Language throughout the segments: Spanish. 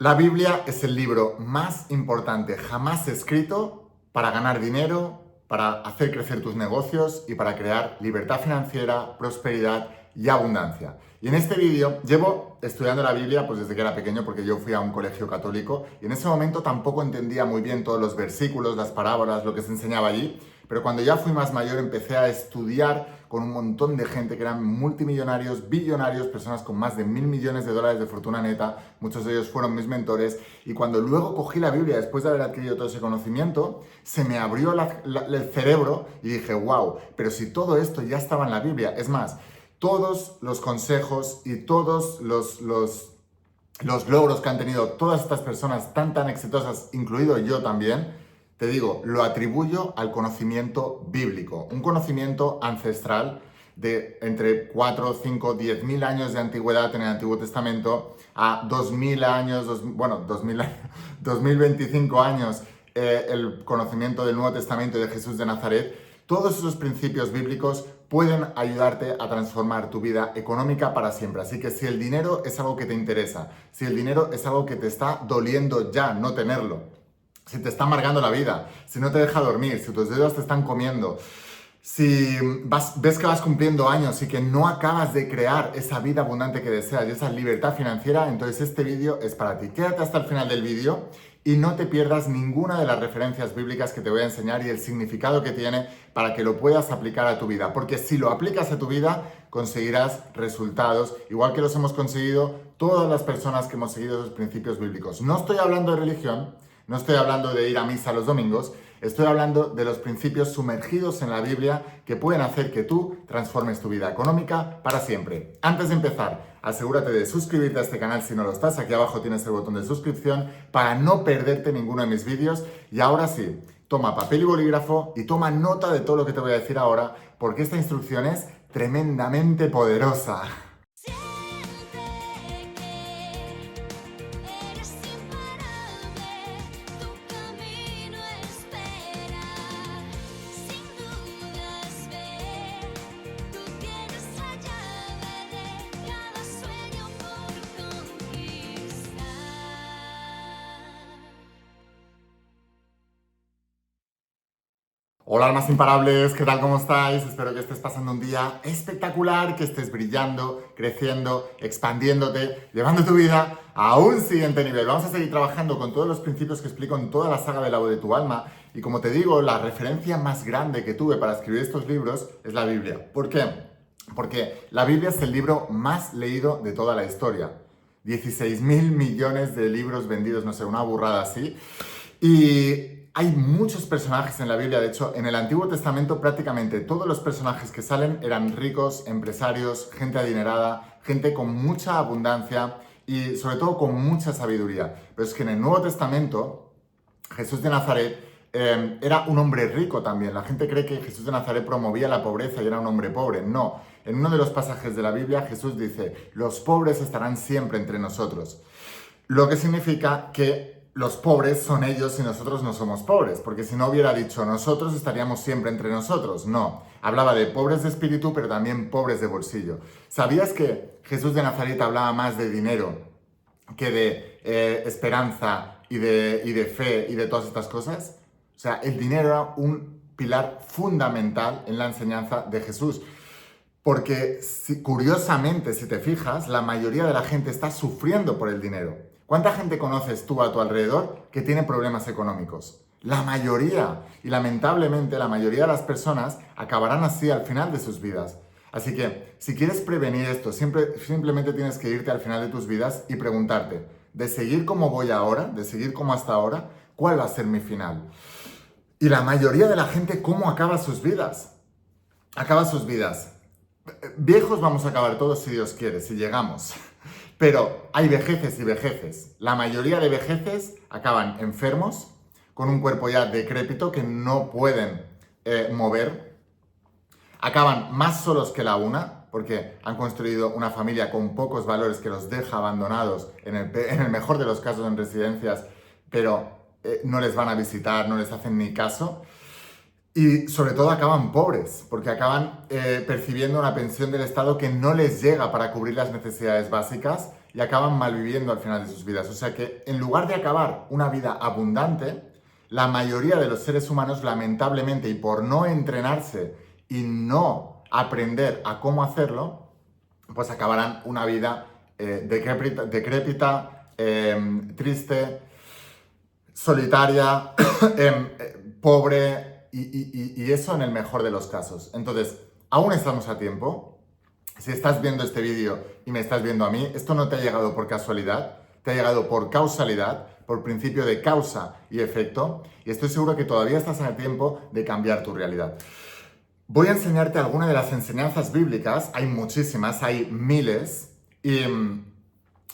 La Biblia es el libro más importante jamás escrito para ganar dinero, para hacer crecer tus negocios y para crear libertad financiera, prosperidad y abundancia. Y en este vídeo llevo estudiando la Biblia pues desde que era pequeño, porque yo fui a un colegio católico y en ese momento tampoco entendía muy bien todos los versículos, las parábolas, lo que se enseñaba allí. Pero cuando ya fui más mayor empecé a estudiar con un montón de gente que eran multimillonarios, billonarios, personas con más de $1.000 millones de fortuna neta. Muchos de ellos fueron mis mentores. Y cuando luego cogí la Biblia, después de haber adquirido todo ese conocimiento, se me abrió el cerebro y dije, wow, pero si todo esto ya estaba en la Biblia. Es más, todos los consejos y todos los logros que han tenido todas estas personas tan exitosas, incluido yo también, te digo, lo atribuyo al conocimiento bíblico, un conocimiento ancestral de entre 4, 5, 10.000 años de antigüedad en el Antiguo Testamento a 2.000 años, 2025 años, el conocimiento del Nuevo Testamento y de Jesús de Nazaret. Todos esos principios bíblicos pueden ayudarte a transformar tu vida económica para siempre. Así que si el dinero es algo que te interesa, si el dinero es algo que te está doliendo ya no tenerlo, si te está amargando la vida, si no te deja dormir, si tus dedos te están comiendo, si ves que vas cumpliendo años y que no acabas de crear esa vida abundante que deseas y esa libertad financiera, entonces este vídeo es para ti. Quédate hasta el final del vídeo y no te pierdas ninguna de las referencias bíblicas que te voy a enseñar y el significado que tiene para que lo puedas aplicar a tu vida. Porque si lo aplicas a tu vida, conseguirás resultados, igual que los hemos conseguido todas las personas que hemos seguido esos principios bíblicos. No estoy hablando de religión, no estoy hablando de ir a misa los domingos, estoy hablando de los principios sumergidos en la Biblia que pueden hacer que tú transformes tu vida económica para siempre. Antes de empezar, asegúrate de suscribirte a este canal si no lo estás. Aquí abajo tienes el botón de suscripción para no perderte ninguno de mis vídeos. Y ahora sí, toma papel y bolígrafo y toma nota de todo lo que te voy a decir ahora, porque esta instrucción es tremendamente poderosa. Hola almas imparables, ¿qué tal? ¿Cómo estáis? Espero que estés pasando un día espectacular, que estés brillando, creciendo, expandiéndote, llevando tu vida a un siguiente nivel. Vamos a seguir trabajando con todos los principios que explico en toda la saga de la voz de tu alma. Y como te digo, la referencia más grande que tuve para escribir estos libros es la Biblia. ¿Por qué? Porque la Biblia es el libro más leído de toda la historia. 16.000 millones de libros vendidos, no sé, una burrada así. Y hay muchos personajes en la Biblia. De hecho, en el Antiguo Testamento prácticamente todos los personajes que salen eran ricos, empresarios, gente adinerada, gente con mucha abundancia y sobre todo con mucha sabiduría. Pero es que en el Nuevo Testamento Jesús de Nazaret era un hombre rico también. La gente cree que Jesús de Nazaret promovía la pobreza y era un hombre pobre. No. En uno de los pasajes de la Biblia Jesús dice: los pobres estarán siempre entre nosotros. Lo que significa que los pobres son ellos y nosotros no somos pobres, porque si no hubiera dicho nosotros estaríamos siempre entre nosotros. No, hablaba de pobres de espíritu, pero también pobres de bolsillo. ¿Sabías que Jesús de Nazaret hablaba más de dinero que de esperanza y de fe y de todas estas cosas? O sea, el dinero era un pilar fundamental en la enseñanza de Jesús. Porque curiosamente, si te fijas, la mayoría de la gente está sufriendo por el dinero. ¿Cuánta gente conoces tú a tu alrededor que tiene problemas económicos? La mayoría. Y lamentablemente la mayoría de las personas acabarán así al final de sus vidas. Así que si quieres prevenir esto, simplemente tienes que irte al final de tus vidas y preguntarte, de seguir como voy ahora, de seguir como hasta ahora, ¿cuál va a ser mi final? Y la mayoría de la gente, ¿cómo acaba sus vidas? Acaba sus vidas. Viejos vamos a acabar todos si Dios quiere, si llegamos. Pero hay vejeces y vejeces. La mayoría de vejeces acaban enfermos, con un cuerpo ya decrépito que no pueden mover. Acaban más solos que la una, porque han construido una familia con pocos valores que los deja abandonados, en el mejor de los casos en residencias, pero no les van a visitar, no les hacen ni caso. Y sobre todo acaban pobres, porque acaban percibiendo una pensión del Estado que no les llega para cubrir las necesidades básicas y acaban malviviendo al final de sus vidas. O sea que en lugar de acabar una vida abundante, la mayoría de los seres humanos, lamentablemente, y por no entrenarse y no aprender a cómo hacerlo, pues acabarán una vida decrépita, triste, solitaria, pobre, y eso en el mejor de los casos. Entonces, aún estamos a tiempo. Si estás viendo este vídeo y me estás viendo a mí, esto no te ha llegado por casualidad, te ha llegado por causalidad, por principio de causa y efecto, y estoy seguro que todavía estás a tiempo de cambiar tu realidad. Voy a enseñarte algunas de las enseñanzas bíblicas, hay muchísimas, hay miles,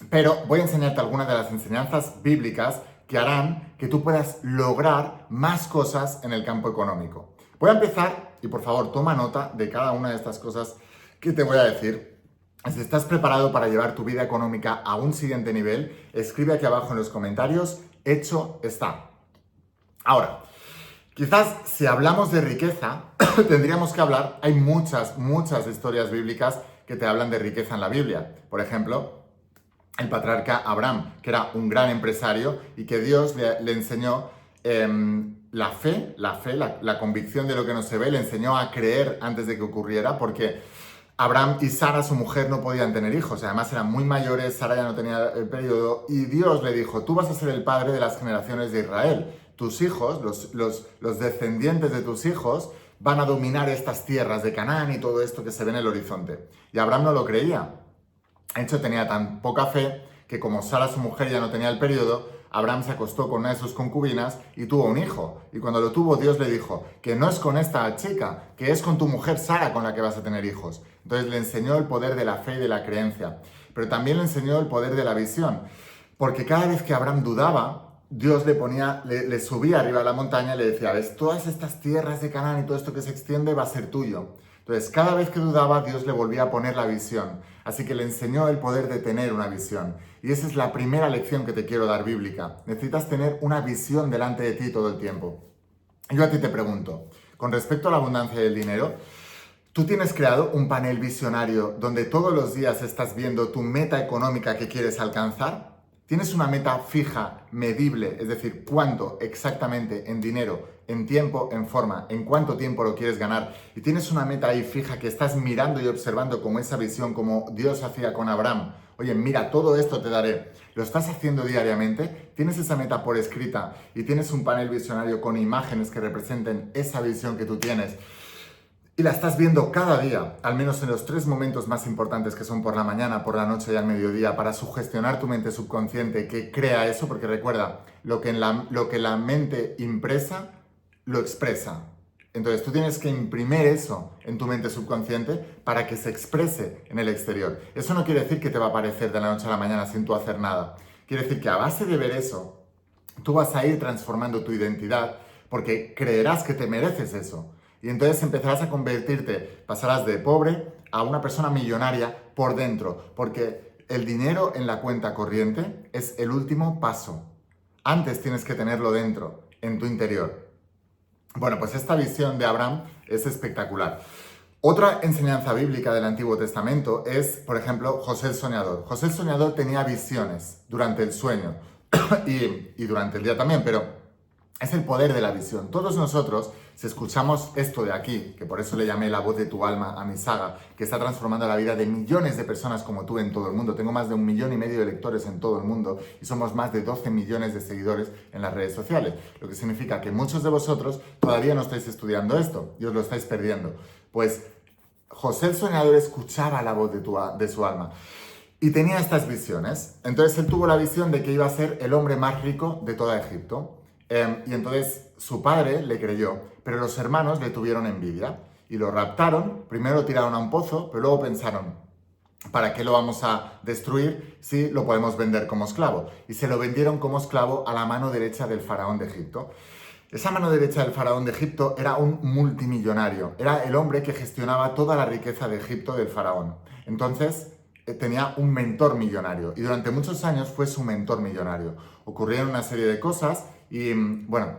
pero voy a enseñarte algunas de las enseñanzas bíblicas que harán que tú puedas lograr más cosas en el campo económico. Voy a empezar, y por favor toma nota de cada una de estas cosas que te voy a decir. Si estás preparado para llevar tu vida económica a un siguiente nivel, escribe aquí abajo en los comentarios, hecho está. Ahora, quizás si hablamos de riqueza, tendríamos que hablar, hay muchas historias bíblicas que te hablan de riqueza en la Biblia. Por ejemplo, el patriarca Abraham, que era un gran empresario y que Dios le enseñó la fe, la convicción de lo que no se ve, le enseñó a creer antes de que ocurriera, porque Abraham y Sara, su mujer, no podían tener hijos, además eran muy mayores, Sara ya no tenía el periodo, y Dios le dijo, tú vas a ser el padre de las generaciones de Israel, tus hijos, los descendientes de tus hijos, van a dominar estas tierras de Canaán y todo esto que se ve en el horizonte. Y Abraham no lo creía. De hecho, tenía tan poca fe que como Sara, su mujer, ya no tenía el periodo, Abraham se acostó con una de sus concubinas y tuvo un hijo. Y cuando lo tuvo, Dios le dijo que no es con esta chica, que es con tu mujer Sara con la que vas a tener hijos. Entonces le enseñó el poder de la fe y de la creencia. Pero también le enseñó el poder de la visión. Porque cada vez que Abraham dudaba, Dios le subía arriba a la montaña y le decía, ves, todas estas tierras de Canaán y todo esto que se extiende va a ser tuyo. Entonces, cada vez que dudaba, Dios le volvía a poner la visión. Así que le enseñó el poder de tener una visión. Y esa es la primera lección que te quiero dar bíblica. Necesitas tener una visión delante de ti todo el tiempo. Yo a ti te pregunto, con respecto a la abundancia del dinero, ¿tú tienes creado un panel visionario donde todos los días estás viendo tu meta económica que quieres alcanzar? ¿Tienes una meta fija, medible, es decir, cuánto exactamente en dinero, en tiempo, en forma, en cuánto tiempo lo quieres ganar? Y tienes una meta ahí fija que estás mirando y observando como esa visión, como Dios hacía con Abraham. Oye, mira, todo esto te daré. ¿Lo estás haciendo diariamente? ¿Tienes esa meta por escrita y tienes un panel visionario con imágenes que representen esa visión que tú tienes? Y la estás viendo cada día, al menos en los 3 momentos más importantes que son por la mañana, por la noche y al mediodía, para sugestionar tu mente subconsciente que crea eso, porque recuerda, lo que la mente impresa, lo expresa. Entonces tú tienes que imprimir eso en tu mente subconsciente para que se exprese en el exterior. Eso no quiere decir que te va a aparecer de la noche a la mañana sin tú hacer nada. Quiere decir que a base de ver eso, tú vas a ir transformando tu identidad porque creerás que te mereces eso. Y entonces empezarás a convertirte, pasarás de pobre a una persona millonaria por dentro, porque el dinero en la cuenta corriente es el último paso. Antes tienes que tenerlo dentro, en tu interior. Bueno, pues esta visión de Abraham es espectacular. Otra enseñanza bíblica del Antiguo Testamento es, por ejemplo, José el Soñador. José el Soñador tenía visiones durante el sueño y durante el día también, pero es el poder de la visión. Todos nosotros, si escuchamos esto de aquí, que por eso le llamé la voz de tu alma a mi saga, que está transformando la vida de millones de personas como tú en todo el mundo. Tengo más de 1,5 millones de lectores en todo el mundo y somos más de 12 millones de seguidores en las redes sociales. Lo que significa que muchos de vosotros todavía no estáis estudiando esto y os lo estáis perdiendo. Pues José el Soñador escuchaba la voz de su alma. Y tenía estas visiones. Entonces él tuvo la visión de que iba a ser el hombre más rico de toda Egipto. Y entonces su padre le creyó, pero los hermanos le tuvieron envidia y lo raptaron. Primero lo tiraron a un pozo, pero luego pensaron, ¿para qué lo vamos a destruir si lo podemos vender como esclavo? Y se lo vendieron como esclavo a la mano derecha del faraón de Egipto. Esa mano derecha del faraón de Egipto era un multimillonario, era el hombre que gestionaba toda la riqueza de Egipto del faraón. Entonces tenía un mentor millonario y durante muchos años fue su mentor millonario. Ocurrieron una serie de cosas y bueno,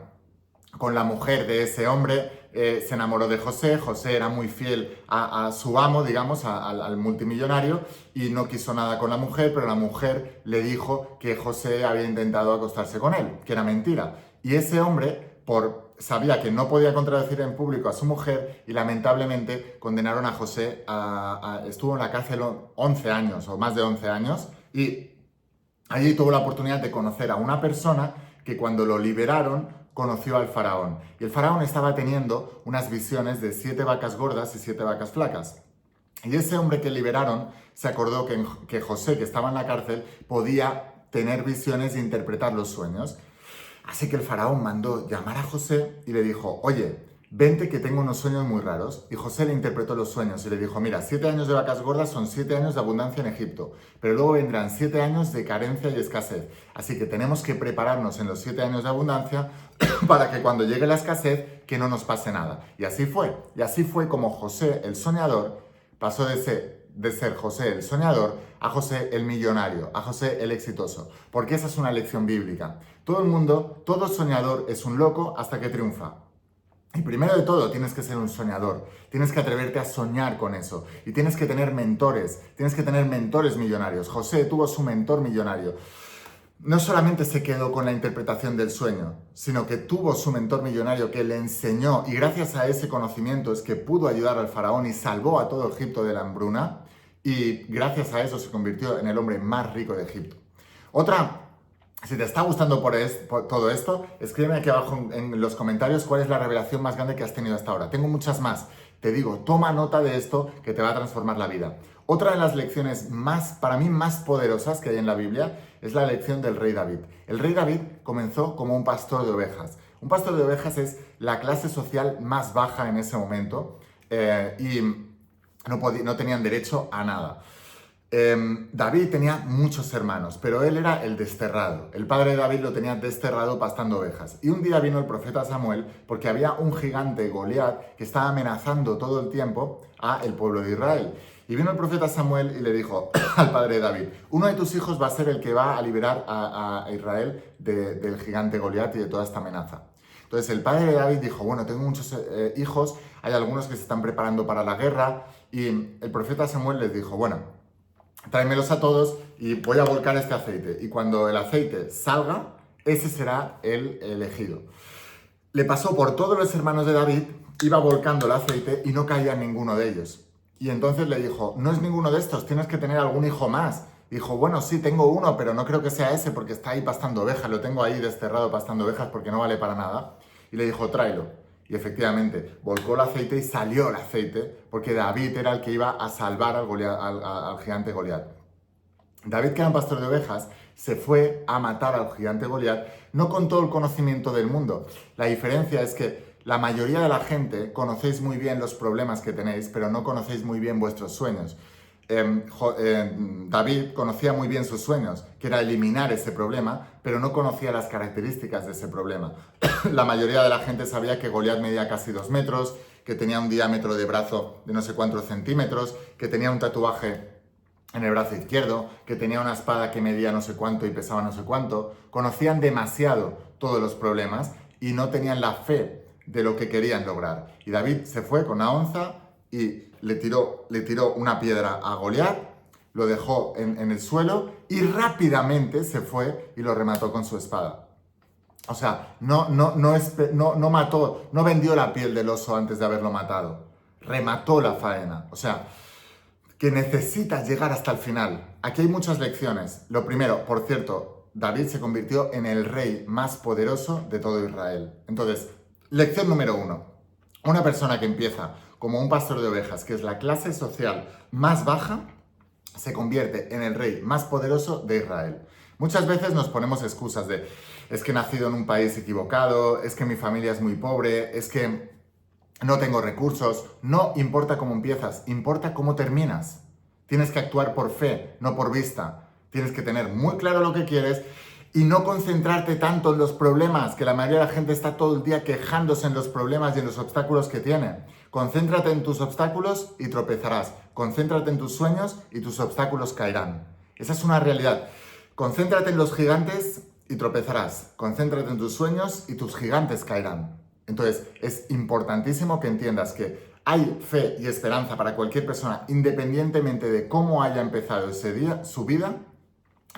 con la mujer de ese hombre, se enamoró de José. José era muy fiel a su amo, digamos, al multimillonario, y no quiso nada con la mujer, pero la mujer le dijo que José había intentado acostarse con él, que era mentira. Y ese hombre, sabía que no podía contradecir en público a su mujer, y lamentablemente condenaron a José estuvo en la cárcel 11 años o más de 11 años, y allí tuvo la oportunidad de conocer a una persona que cuando lo liberaron conoció al faraón. Y el faraón estaba teniendo unas visiones de 7 vacas gordas y 7 vacas flacas. Y ese hombre que liberaron se acordó que José, que estaba en la cárcel, podía tener visiones e interpretar los sueños. Así que el faraón mandó llamar a José y le dijo: oye, vente que tengo unos sueños muy raros. Y José le interpretó los sueños y le dijo: mira, 7 años de vacas gordas son 7 años de abundancia en Egipto, pero luego vendrán 7 años de carencia y escasez. Así que tenemos que prepararnos en los 7 años de abundancia para que cuando llegue la escasez, que no nos pase nada. Y así fue. Y así fue como José el soñador pasó de ser José el soñador a José el millonario, a José el exitoso. Porque esa es una lección bíblica. Todo soñador es un loco hasta que triunfa. Y primero de todo, tienes que ser un soñador, tienes que atreverte a soñar con eso, y tienes que tener mentores millonarios. José tuvo su mentor millonario. No solamente se quedó con la interpretación del sueño, sino que tuvo su mentor millonario que le enseñó, y gracias a ese conocimiento es que pudo ayudar al faraón y salvó a todo Egipto de la hambruna, y gracias a eso se convirtió en el hombre más rico de Egipto. Si te está gustando por todo esto, escríbeme aquí abajo en los comentarios cuál es la revelación más grande que has tenido hasta ahora. Tengo muchas más. Te digo, toma nota de esto que te va a transformar la vida. Otra de las lecciones para mí más poderosas que hay en la Biblia es la lección del rey David. El rey David comenzó como un pastor de ovejas. Un pastor de ovejas es la clase social más baja en ese momento, y no tenían derecho a nada. David tenía muchos hermanos, pero él era el desterrado. El padre de David lo tenía desterrado pastando ovejas. Y un día vino el profeta Samuel porque había un gigante, Goliat, que estaba amenazando todo el tiempo a el pueblo de Israel. Y vino el profeta Samuel y le dijo al padre de David: uno de tus hijos va a ser el que va a liberar a Israel del gigante Goliat y de toda esta amenaza. Entonces el padre de David dijo: bueno, tengo muchos hijos, hay algunos que se están preparando para la guerra. Y el profeta Samuel les dijo: bueno, tráemelos a todos y voy a volcar este aceite. Y cuando el aceite salga, ese será el elegido. Le pasó por todos los hermanos de David, iba volcando el aceite y no caía ninguno de ellos. Y entonces le dijo: no es ninguno de estos, tienes que tener algún hijo más. Dijo: bueno, sí, tengo uno, pero no creo que sea ese porque está ahí pastando ovejas. Lo tengo ahí desterrado pastando ovejas porque no vale para nada. Y le dijo: tráelo. Y efectivamente, volcó el aceite y salió el aceite, porque David era el que iba a salvar al gigante Goliat. David, que era un pastor de ovejas, se fue a matar al gigante Goliat, no con todo el conocimiento del mundo. La diferencia es que la mayoría de la gente conocéis muy bien los problemas que tenéis, pero no conocéis muy bien vuestros sueños. David conocía muy bien sus sueños, que era eliminar ese problema, pero no conocía las características de ese problema. La mayoría de la gente sabía que Goliat medía casi 2 metros, que tenía un diámetro de brazo de no sé cuántos centímetros, que tenía un tatuaje en el brazo izquierdo, que tenía una espada que medía no sé cuánto y pesaba no sé cuánto. Conocían demasiado todos los problemas y no tenían la fe de lo que querían lograr. Y David se fue con una onza y le tiró una piedra a Goliat, lo dejó en el suelo y rápidamente se fue y lo remató con su espada. O sea, no mató, no vendió la piel del oso antes de haberlo matado. Remató la faena. O sea, que necesitas llegar hasta el final. Aquí hay muchas lecciones. Lo primero, por cierto, David se convirtió en el rey más poderoso de todo Israel. Entonces, lección número 1. Una persona que empieza como un pastor de ovejas, que es la clase social más baja, se convierte en el rey más poderoso de Israel. Muchas veces nos ponemos excusas de: es que he nacido en un país equivocado, es que mi familia es muy pobre, es que no tengo recursos. No importa cómo empiezas, importa cómo terminas. Tienes que actuar por fe, no por vista. Tienes que tener muy claro lo que quieres y no concentrarte tanto en los problemas, que la mayoría de la gente está todo el día quejándose en los problemas y en los obstáculos que tiene. Concéntrate en tus obstáculos y tropezarás. Concéntrate en tus sueños y tus obstáculos caerán. Esa es una realidad. Concéntrate en los gigantes y tropezarás. Concéntrate en tus sueños y tus gigantes caerán. Entonces, es importantísimo que entiendas que hay fe y esperanza para cualquier persona, independientemente de cómo haya empezado ese día, su vida.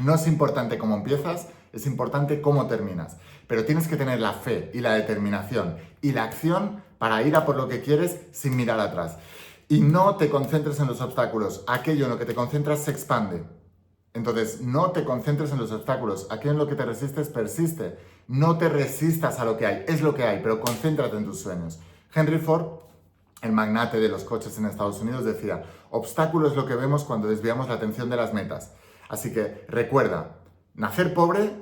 No es importante cómo empiezas, es importante cómo terminas. Pero tienes que tener la fe y la determinación y la acción para ir a por lo que quieres sin mirar atrás. Y no te concentres en los obstáculos. Aquello en lo que te concentras se expande. Entonces, no te concentres en los obstáculos. Aquello en lo que te resistes persiste. No te resistas a lo que hay. Es lo que hay, pero concéntrate en tus sueños. Henry Ford, el magnate de los coches en Estados Unidos, decía: obstáculo es lo que vemos cuando desviamos la atención de las metas. Así que recuerda, nacer pobre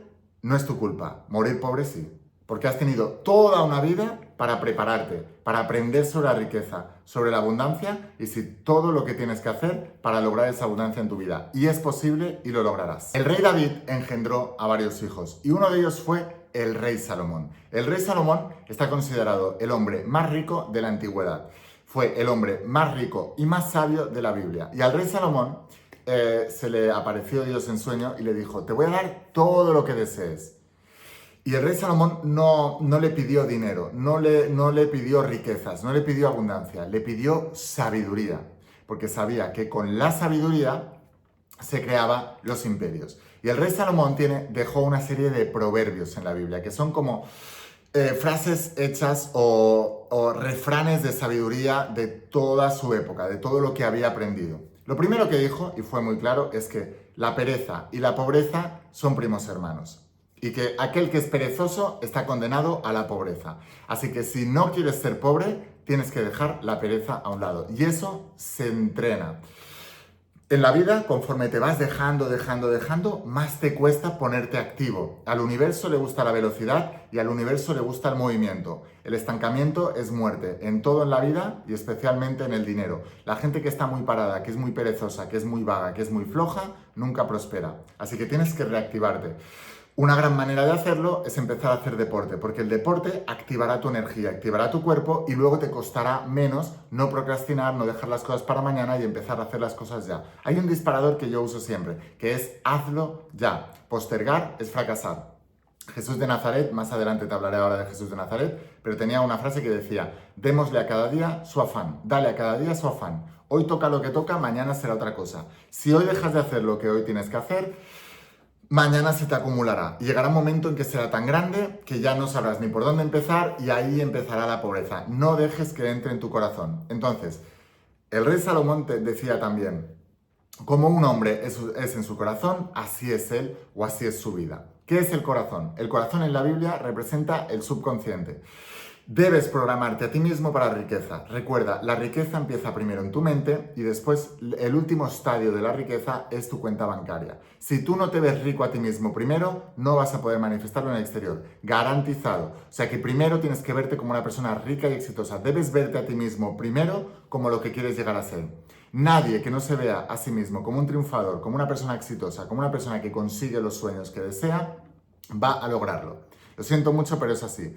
no es tu culpa, morir pobre sí, porque has tenido toda una vida para prepararte, para aprender sobre la riqueza, sobre la abundancia y todo lo que tienes que hacer para lograr esa abundancia en tu vida. Y es posible y lo lograrás. El rey David engendró a varios hijos y uno de ellos fue el rey Salomón. El rey Salomón está considerado el hombre más rico de la antigüedad. Fue el hombre más rico y más sabio de la Biblia. Y al rey Salomón se le apareció Dios en sueño y le dijo: te voy a dar todo lo que desees. Y el rey Salomón no le pidió dinero, no le pidió riquezas, no le pidió abundancia, le pidió sabiduría, porque sabía que con la sabiduría se creaban los imperios. Y el rey Salomón dejó una serie de proverbios en la Biblia, que son como frases hechas o refranes de sabiduría de toda su época, de todo lo que había aprendido. Lo primero que dijo, y fue muy claro, es que la pereza y la pobreza son primos hermanos. Y que aquel que es perezoso está condenado a la pobreza. Así que si no quieres ser pobre, tienes que dejar la pereza a un lado. Y eso se entrena. En la vida, conforme te vas dejando, más te cuesta ponerte activo. Al universo le gusta la velocidad y al universo le gusta el movimiento. El estancamiento es muerte, en todo en la vida y especialmente en el dinero. La gente que está muy parada, que es muy perezosa, que es muy vaga, que es muy floja, nunca prospera. Así que tienes que reactivarte. Una gran manera de hacerlo es empezar a hacer deporte, porque el deporte activará tu energía, activará tu cuerpo y luego te costará menos no procrastinar, no dejar las cosas para mañana y empezar a hacer las cosas ya. Hay un disparador que yo uso siempre, que es hazlo ya. Postergar es fracasar. Jesús de Nazaret, más adelante te hablaré ahora de Jesús de Nazaret, pero tenía una frase que decía: démosle a cada día su afán, dale a cada día su afán. Hoy toca lo que toca, mañana será otra cosa. Si hoy dejas de hacer lo que hoy tienes que hacer, mañana se te acumulará y llegará un momento en que será tan grande que ya no sabrás ni por dónde empezar y ahí empezará la pobreza. No dejes que entre en tu corazón. Entonces, el rey Salomón te decía también: como un hombre es en su corazón, así es él o así es su vida. ¿Qué es el corazón? El corazón en la Biblia representa el subconsciente. Debes programarte a ti mismo para la riqueza. Recuerda, la riqueza empieza primero en tu mente y después el último estadio de la riqueza es tu cuenta bancaria. Si tú no te ves rico a ti mismo primero, no vas a poder manifestarlo en el exterior. Garantizado. O sea que primero tienes que verte como una persona rica y exitosa. Debes verte a ti mismo primero como lo que quieres llegar a ser. Nadie que no se vea a sí mismo como un triunfador, como una persona exitosa, como una persona que consigue los sueños que desea, va a lograrlo. Lo siento mucho, pero es así.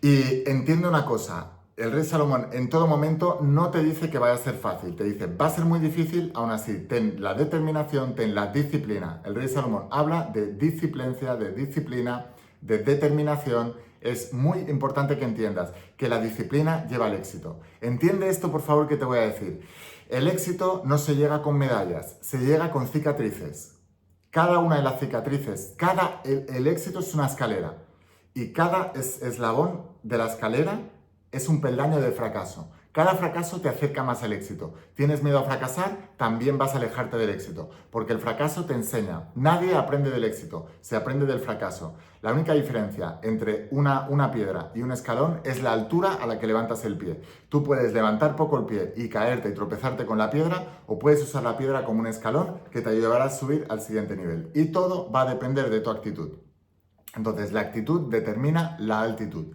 Y entiende una cosa, el rey Salomón en todo momento no te dice que vaya a ser fácil, te dice: va a ser muy difícil, aún así, ten la determinación, ten la disciplina. El rey Salomón habla de disciplina, de determinación. Es muy importante que entiendas que la disciplina lleva al éxito. Entiende esto, por favor, que te voy a decir. El éxito no se llega con medallas, se llega con cicatrices. Cada una de las cicatrices, el éxito es una escalera. Y cada eslabón de la escalera es un peldaño del fracaso. Cada fracaso te acerca más al éxito. ¿Tienes miedo a fracasar? También vas a alejarte del éxito, porque el fracaso te enseña. Nadie aprende del éxito, se aprende del fracaso. La única diferencia entre una piedra y un escalón es la altura a la que levantas el pie. Tú puedes levantar poco el pie y caerte y tropezarte con la piedra, o puedes usar la piedra como un escalón que te ayudará a subir al siguiente nivel. Y todo va a depender de tu actitud. Entonces, la actitud determina la altitud.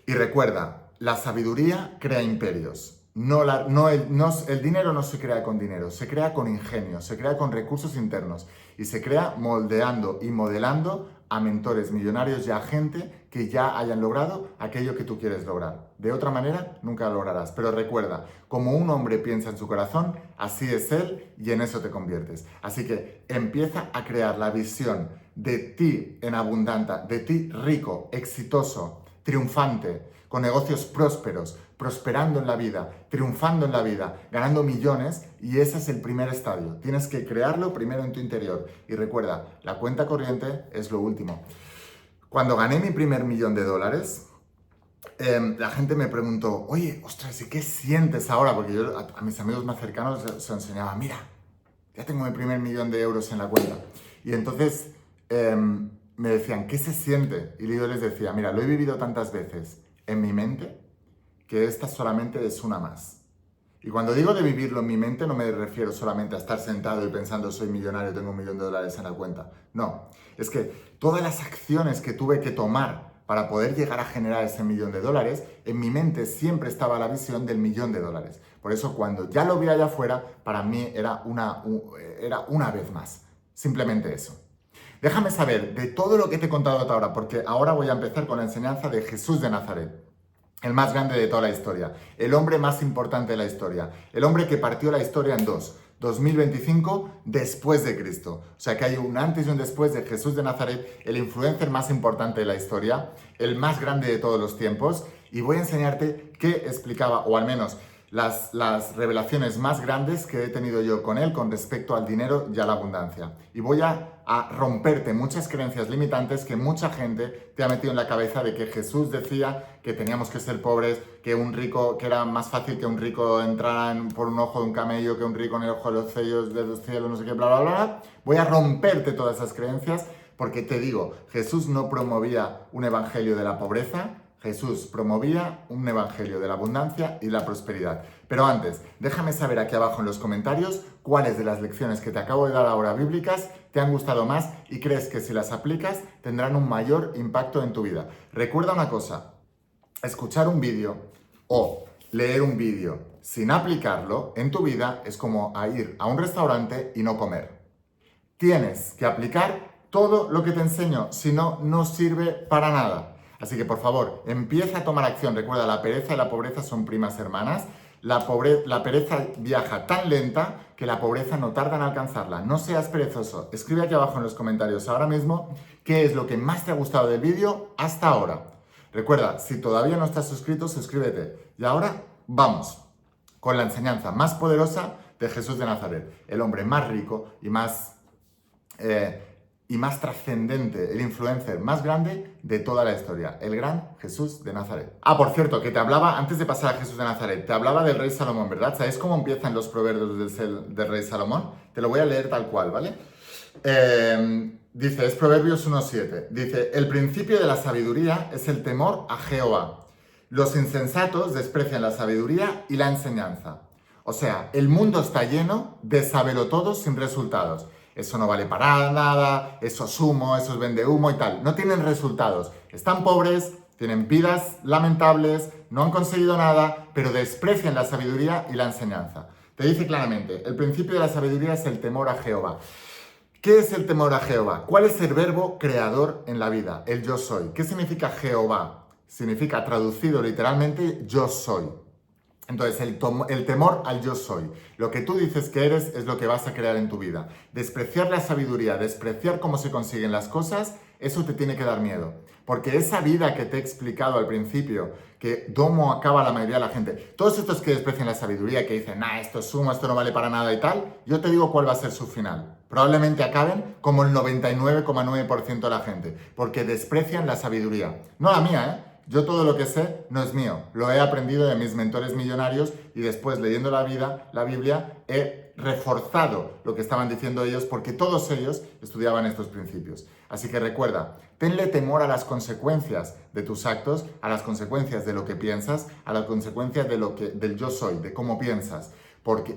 Y recuerda, la sabiduría crea imperios. El dinero no se crea con dinero, se crea con ingenio, se crea con recursos internos y se crea moldeando y modelando a mentores millonarios y a gente que ya hayan logrado aquello que tú quieres lograr. De otra manera, nunca lo lograrás. Pero recuerda, como un hombre piensa en su corazón, así es él y en eso te conviertes. Así que empieza a crear la visión de ti en abundante, de ti rico, exitoso, triunfante, con negocios prósperos, prosperando en la vida, triunfando en la vida, ganando millones, y ese es el primer estadio. Tienes que crearlo primero en tu interior. Y recuerda, la cuenta corriente es lo último. Cuando gané mi primer $1.000.000, la gente me preguntó, oye, ostras, ¿y qué sientes ahora? Porque yo a mis amigos más cercanos se enseñaba, mira, ya tengo mi primer $1.000.000 en la cuenta. Y entonces me decían, ¿qué se siente? Y yo les decía, mira, lo he vivido tantas veces en mi mente que esta solamente es una más. Y cuando digo de vivirlo en mi mente, no me refiero solamente a estar sentado y pensando soy millonario, tengo $1.000.000 en la cuenta. No, es que todas las acciones que tuve que tomar para poder llegar a generar ese $1.000.000, en mi mente siempre estaba la visión del $1.000.000. Por eso cuando ya lo vi allá afuera, para mí era una vez más. Simplemente eso. Déjame saber de todo lo que te he contado hasta ahora, porque ahora voy a empezar con la enseñanza de Jesús de Nazaret. El más grande de toda la historia, el hombre más importante de la historia, el hombre que partió la historia en dos, 2025 después de Cristo. O sea que hay un antes y un después de Jesús de Nazaret, el influencer más importante de la historia, el más grande de todos los tiempos, y voy a enseñarte qué explicaba, o al menos las revelaciones más grandes que he tenido yo con él con respecto al dinero y a la abundancia. Y voy a romperte muchas creencias limitantes que mucha gente te ha metido en la cabeza de que Jesús decía que teníamos que ser pobres, que que era más fácil que un rico entrara por un ojo de un camello, que un rico en el ojo de los cielos, no sé qué, bla, bla, bla. Voy a romperte todas esas creencias porque te digo, Jesús no promovía un evangelio de la pobreza, Jesús promovía un evangelio de la abundancia y la prosperidad. Pero antes, déjame saber aquí abajo en los comentarios cuáles de las lecciones que te acabo de dar ahora bíblicas te han gustado más y crees que si las aplicas tendrán un mayor impacto en tu vida. Recuerda una cosa, escuchar un vídeo o leer un vídeo sin aplicarlo en tu vida es como ir a un restaurante y no comer. Tienes que aplicar todo lo que te enseño, si no, no sirve para nada. Así que, por favor, empieza a tomar acción. Recuerda, la pereza y la pobreza son primas hermanas. La pereza viaja tan lenta que la pobreza no tarda en alcanzarla. No seas perezoso. Escribe aquí abajo en los comentarios ahora mismo qué es lo que más te ha gustado del vídeo hasta ahora. Recuerda, si todavía no estás suscrito, suscríbete. Y ahora, vamos con la enseñanza más poderosa de Jesús de Nazaret. El hombre más rico y más trascendente, el influencer más grande de toda la historia, el gran Jesús de Nazaret. Ah, por cierto, que te hablaba, antes de pasar a Jesús de Nazaret, te hablaba del rey Salomón, ¿verdad? ¿Sabes cómo empiezan los proverbios del rey Salomón? Te lo voy a leer tal cual, ¿vale? Dice, es Proverbios 1.7, dice, el principio de la sabiduría es el temor a Jehová. Los insensatos desprecian la sabiduría y la enseñanza. O sea, el mundo está lleno de sabelotodos sin resultados. Eso no vale para nada, eso es humo, eso es vende humo y tal. No tienen resultados. Están pobres, tienen vidas lamentables, no han conseguido nada, pero desprecian la sabiduría y la enseñanza. Te dice claramente, el principio de la sabiduría es el temor a Jehová. ¿Qué es el temor a Jehová? ¿Cuál es el verbo creador en la vida? El yo soy. ¿Qué significa Jehová? Significa, traducido literalmente, yo soy. Entonces, el temor al yo soy. Lo que tú dices que eres es lo que vas a crear en tu vida. Despreciar la sabiduría, despreciar cómo se consiguen las cosas, eso te tiene que dar miedo. Porque esa vida que te he explicado al principio, que cómo acaba la mayoría de la gente, todos estos que desprecian la sabiduría, que dicen, esto es humo, esto no vale para nada y tal, yo te digo cuál va a ser su final. Probablemente acaben como el 99,9% de la gente, porque desprecian la sabiduría. No la mía, ¿eh? Yo todo lo que sé no es mío, lo he aprendido de mis mentores millonarios y después leyendo la Biblia, he reforzado lo que estaban diciendo ellos porque todos ellos estudiaban estos principios. Así que recuerda, tenle temor a las consecuencias de tus actos, a las consecuencias de lo que piensas, a las consecuencias del yo soy, de cómo piensas,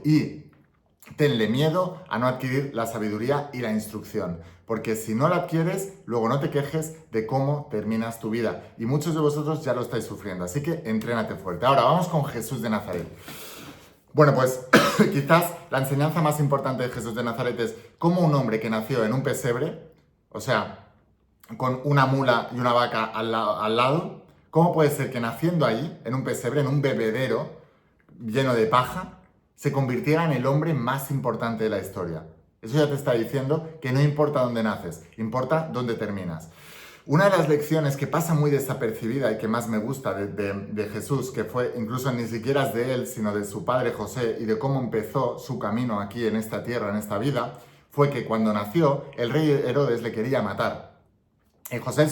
y tenle miedo a no adquirir la sabiduría y la instrucción, porque si no la adquieres, luego no te quejes de cómo terminas tu vida. Y muchos de vosotros ya lo estáis sufriendo, así que entrénate fuerte. Ahora vamos con Jesús de Nazaret. Bueno, pues quizás la enseñanza más importante de Jesús de Nazaret es cómo un hombre que nació en un pesebre, o sea, con una mula y una vaca al lado, ¿cómo puede ser que naciendo ahí, en un pesebre, en un bebedero lleno de paja, se convirtiera en el hombre más importante de la historia? Eso ya te está diciendo que no importa dónde naces, importa dónde terminas. Una de las lecciones que pasa muy desapercibida y que más me gusta de Jesús, que fue incluso ni siquiera es de él, sino de su padre José y de cómo empezó su camino aquí en esta tierra, en esta vida, fue que cuando nació, el rey Herodes le quería matar. Y José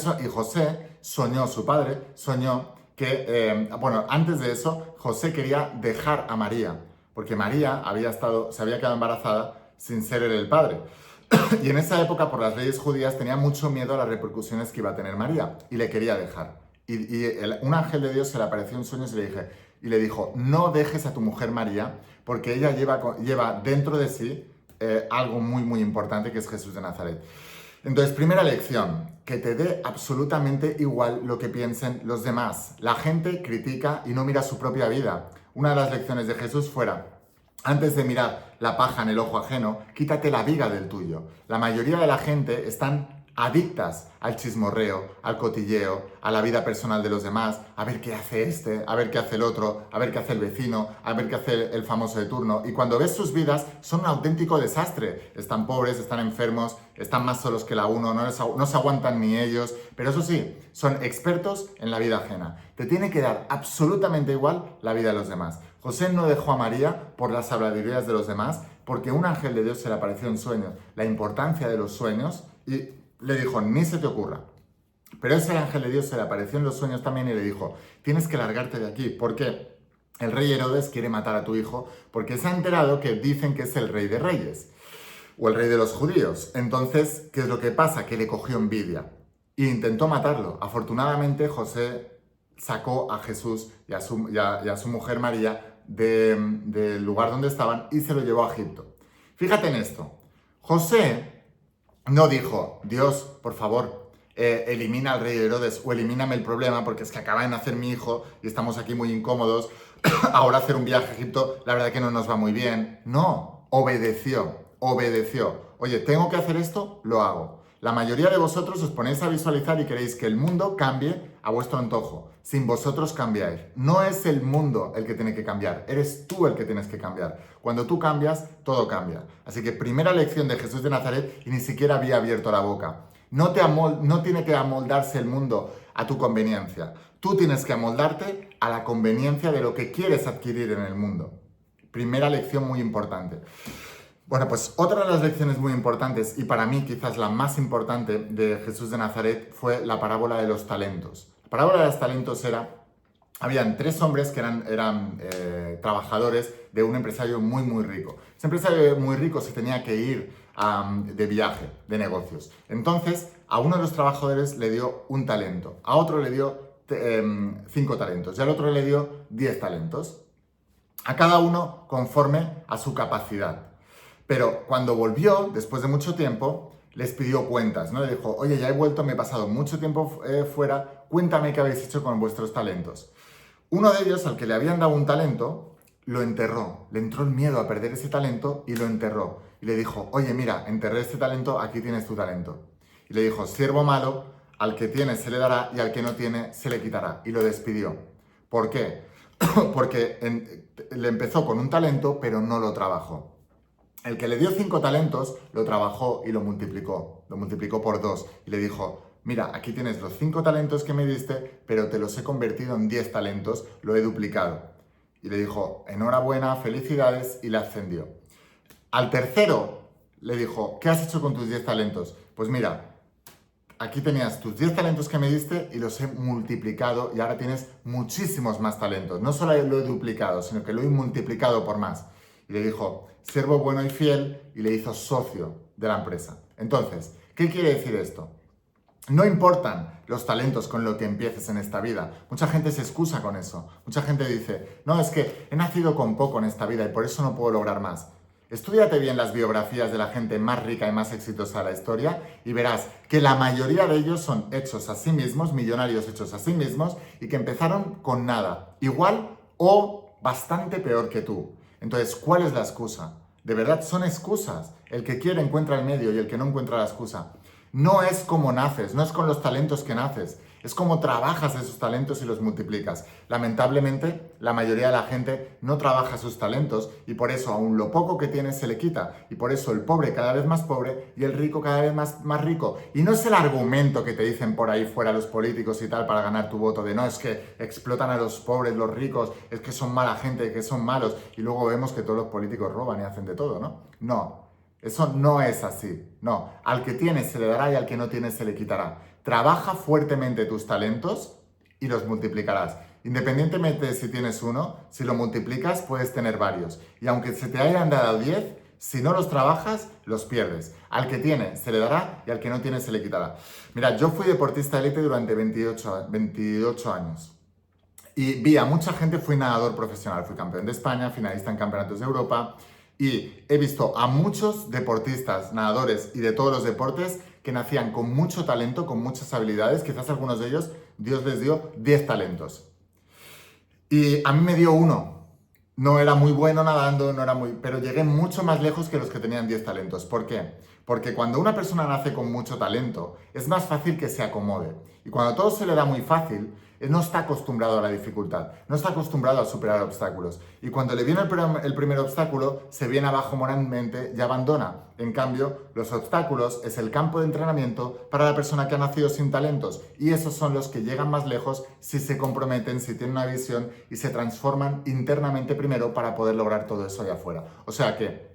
soñó, su padre soñó que, antes de eso, José quería dejar a María, porque María se había quedado embarazada sin ser él el padre. Y en esa época, por las leyes judías, tenía mucho miedo a las repercusiones que iba a tener María y le quería dejar. Un ángel de Dios se le apareció en sueños y le dijo, no dejes a tu mujer María, porque ella lleva dentro de sí algo muy, muy importante, que es Jesús de Nazaret. Entonces, primera lección, que te dé absolutamente igual lo que piensen los demás. La gente critica y no mira su propia vida. Una de las lecciones de Jesús fuera, antes de mirar la paja en el ojo ajeno, quítate la viga del tuyo. La mayoría de la gente están adictas al chismorreo, al cotilleo, a la vida personal de los demás, a ver qué hace este, a ver qué hace el otro, a ver qué hace el vecino, a ver qué hace el famoso de turno. Y cuando ves sus vidas, son un auténtico desastre. Están pobres, están enfermos, están más solos que la uno, no se aguantan ni ellos. Pero eso sí, son expertos en la vida ajena. Te tiene que dar absolutamente igual la vida de los demás. José no dejó a María por las habladurías de los demás, porque un ángel de Dios se le apareció en sueños. La importancia de los sueños y le dijo, ni se te ocurra. Pero ese ángel de Dios se le apareció en los sueños también y le dijo, tienes que largarte de aquí, porque el rey Herodes quiere matar a tu hijo, porque se ha enterado que dicen que es el rey de reyes, o el rey de los judíos. Entonces, ¿qué es lo que pasa? Que le cogió envidia e intentó matarlo. Afortunadamente, José sacó a Jesús y a su mujer María del lugar donde estaban y se lo llevó a Egipto. Fíjate en esto. José no dijo, Dios, por favor, elimina al rey Herodes o elimíname el problema porque es que acaba de nacer mi hijo y estamos aquí muy incómodos. Ahora hacer un viaje a Egipto, la verdad que no nos va muy bien. No, obedeció. Oye, ¿tengo que hacer esto? Lo hago. La mayoría de vosotros os ponéis a visualizar y queréis que el mundo cambie a vuestro antojo. Sin vosotros cambiáis. No es el mundo el que tiene que cambiar, eres tú el que tienes que cambiar. Cuando tú cambias, todo cambia. Así que primera lección de Jesús de Nazaret y ni siquiera había abierto la boca. No tiene que amoldarse el mundo a tu conveniencia. Tú tienes que amoldarte a la conveniencia de lo que quieres adquirir en el mundo. Primera lección muy importante. Bueno, pues otra de las lecciones muy importantes, y para mí quizás la más importante de Jesús de Nazaret, fue la parábola de los talentos. La parábola de los talentos habían 3 hombres que eran trabajadores de un empresario muy, muy rico. Ese empresario muy rico se tenía que ir de viaje, de negocios. Entonces, a uno de los trabajadores le dio 1 talento, a otro le dio 5 talentos y al otro le dio 10 talentos. A cada uno conforme a su capacidad. Pero cuando volvió, después de mucho tiempo, les pidió cuentas, ¿no? Le dijo, oye, ya he vuelto, me he pasado mucho tiempo fuera, cuéntame qué habéis hecho con vuestros talentos. Uno de ellos, al que le habían dado 1 talento, lo enterró. Le entró el miedo a perder ese talento y lo enterró. Y le dijo, oye, mira, enterré este talento, aquí tienes tu talento. Y le dijo, siervo malo, al que tiene se le dará y al que no tiene se le quitará. Y lo despidió. ¿Por qué? Porque le empezó con 1 talento, pero no lo trabajó. El que le dio 5 talentos, lo trabajó y lo multiplicó por 2 y le dijo, mira, aquí tienes los 5 talentos que me diste, pero te los he convertido en 10 talentos, lo he duplicado. Y le dijo, enhorabuena, felicidades, y le ascendió. Al tercero le dijo, ¿qué has hecho con tus 10 talentos? Pues mira, aquí tenías tus 10 talentos que me diste y los he multiplicado y ahora tienes muchísimos más talentos. No solo lo he duplicado, sino que lo he multiplicado por más. Y le dijo, siervo bueno y fiel, y le hizo socio de la empresa. Entonces, ¿qué quiere decir esto? No importan los talentos con lo que empieces en esta vida. Mucha gente se excusa con eso. Mucha gente dice, no, es que he nacido con poco en esta vida y por eso no puedo lograr más. Estúdiate bien las biografías de la gente más rica y más exitosa de la historia y verás que la mayoría de ellos son hechos a sí mismos, millonarios hechos a sí mismos, y que empezaron con nada, igual o bastante peor que tú. Entonces, ¿cuál es la excusa? De verdad, son excusas. El que quiere encuentra el medio y el que no encuentra la excusa. No es como naces, no es con los talentos que naces, es como trabajas esos talentos y los multiplicas. Lamentablemente, la mayoría de la gente no trabaja sus talentos y por eso aún lo poco que tiene se le quita. Y por eso el pobre cada vez más pobre y el rico cada vez más rico. Y no es el argumento que te dicen por ahí fuera los políticos y tal para ganar tu voto de no, es que explotan a los pobres, los ricos, es que son mala gente, que son malos. Y luego vemos que todos los políticos roban y hacen de todo, ¿no? No. Eso no es así, no. Al que tiene se le dará y al que no tiene se le quitará. Trabaja fuertemente tus talentos y los multiplicarás. Independientemente de si tienes uno, si lo multiplicas puedes tener varios. Y aunque se te hayan dado 10, si no los trabajas, los pierdes. Al que tiene se le dará y al que no tiene se le quitará. Mira, yo fui deportista élite durante 28 años. Y vi a mucha gente, fui nadador profesional, fui campeón de España, finalista en campeonatos de Europa. Y he visto a muchos deportistas, nadadores y de todos los deportes que nacían con mucho talento, con muchas habilidades. Quizás algunos de ellos, Dios les dio 10 talentos. Y a mí me dio uno. No era muy bueno nadando, pero llegué mucho más lejos que los que tenían 10 talentos. ¿Por qué? Porque cuando una persona nace con mucho talento, es más fácil que se acomode. Y cuando todo se le da muy fácil, él no está acostumbrado a la dificultad, no está acostumbrado a superar obstáculos. Y cuando le viene el primer obstáculo, se viene abajo moralmente y abandona. En cambio, los obstáculos es el campo de entrenamiento para la persona que ha nacido sin talentos. Y esos son los que llegan más lejos si se comprometen, si tienen una visión y se transforman internamente primero para poder lograr todo eso allá afuera. O sea que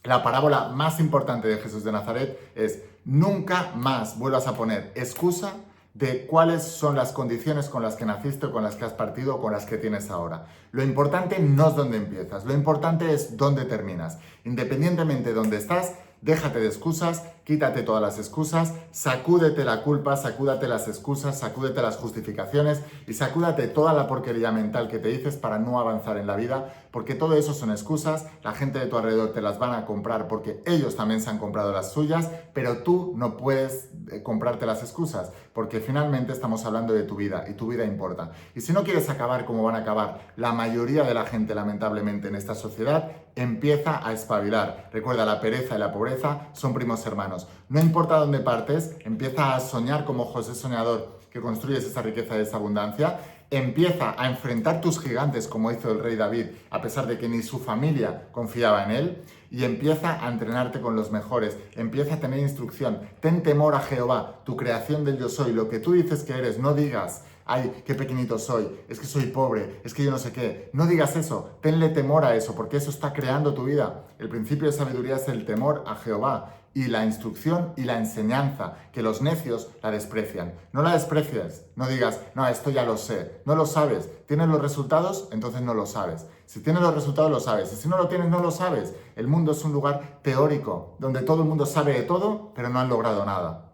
la parábola más importante de Jesús de Nazaret es: nunca más vuelvas a poner excusa de cuáles son las condiciones con las que naciste, con las que has partido o con las que tienes ahora. Lo importante no es dónde empiezas, lo importante es dónde terminas. Independientemente de dónde estás, déjate de excusas, quítate todas las excusas, sacúdete la culpa, sacúdate las excusas, sacúdete las justificaciones y sacúdate toda la porquería mental que te dices para no avanzar en la vida, porque todo eso son excusas, la gente de tu alrededor te las van a comprar porque ellos también se han comprado las suyas, pero tú no puedes comprarte las excusas, porque finalmente estamos hablando de tu vida y tu vida importa. Y si no quieres acabar como van a acabar la mayoría de la gente, lamentablemente, en esta sociedad, empieza a espabilar. Recuerda, la pereza y la pobreza son primos hermanos. No importa dónde partes, empieza a soñar como José Soñador, que construyes esa riqueza y esa abundancia. Empieza a enfrentar tus gigantes como hizo el rey David, a pesar de que ni su familia confiaba en él, y empieza a entrenarte con los mejores, empieza a tener instrucción. Ten temor a Jehová, tu creación del yo soy, lo que tú dices que eres. No digas: ay, qué pequeñito soy, es que soy pobre, es que yo no sé qué. No digas eso, tenle temor a eso, porque eso está creando tu vida. El principio de sabiduría es el temor a Jehová y la instrucción y la enseñanza, que los necios la desprecian. No la desprecies, no digas: no, esto ya lo sé. No lo sabes. ¿Tienes los resultados? Entonces no lo sabes. Si tienes los resultados, lo sabes. Y si no lo tienes, no lo sabes. El mundo es un lugar teórico, donde todo el mundo sabe de todo, pero no han logrado nada.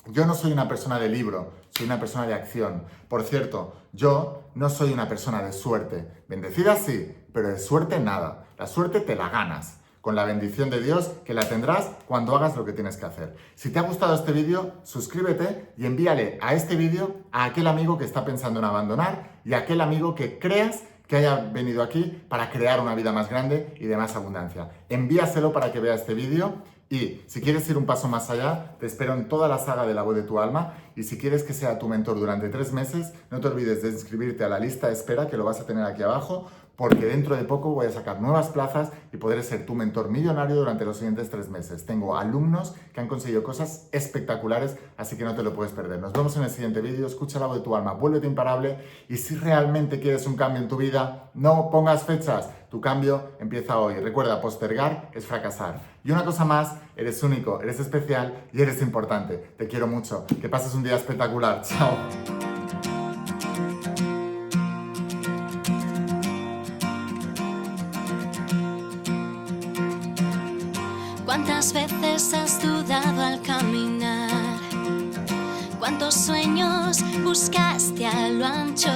Yo no soy una persona de libro, soy una persona de acción. Por cierto, yo no soy una persona de suerte. Bendecida sí, pero de suerte nada. La suerte te la ganas, con la bendición de Dios, que la tendrás cuando hagas lo que tienes que hacer. Si te ha gustado este vídeo, suscríbete y envíale a este vídeo a aquel amigo que está pensando en abandonar y a aquel amigo que creas que haya venido aquí para crear una vida más grande y de más abundancia. Envíaselo para que vea este vídeo. Y si quieres ir un paso más allá, te espero en toda la saga de La Voz de tu Alma. Y si quieres que sea tu mentor durante 3 meses, no te olvides de inscribirte a la lista de espera, que lo vas a tener aquí abajo, porque dentro de poco voy a sacar nuevas plazas y podré ser tu mentor millonario durante los siguientes 3 meses. Tengo alumnos que han conseguido cosas espectaculares, así que no te lo puedes perder. Nos vemos en el siguiente vídeo. Escucha La Voz de tu Alma, vuélvete imparable. Y si realmente quieres un cambio en tu vida, no pongas fechas. Tu cambio empieza hoy. Recuerda, postergar es fracasar. Y una cosa más, eres único, eres especial y eres importante. Te quiero mucho. Que pases un día espectacular. Chao. ¿Cuántas veces has dudado al caminar? ¿Cuántos sueños buscaste a lo ancho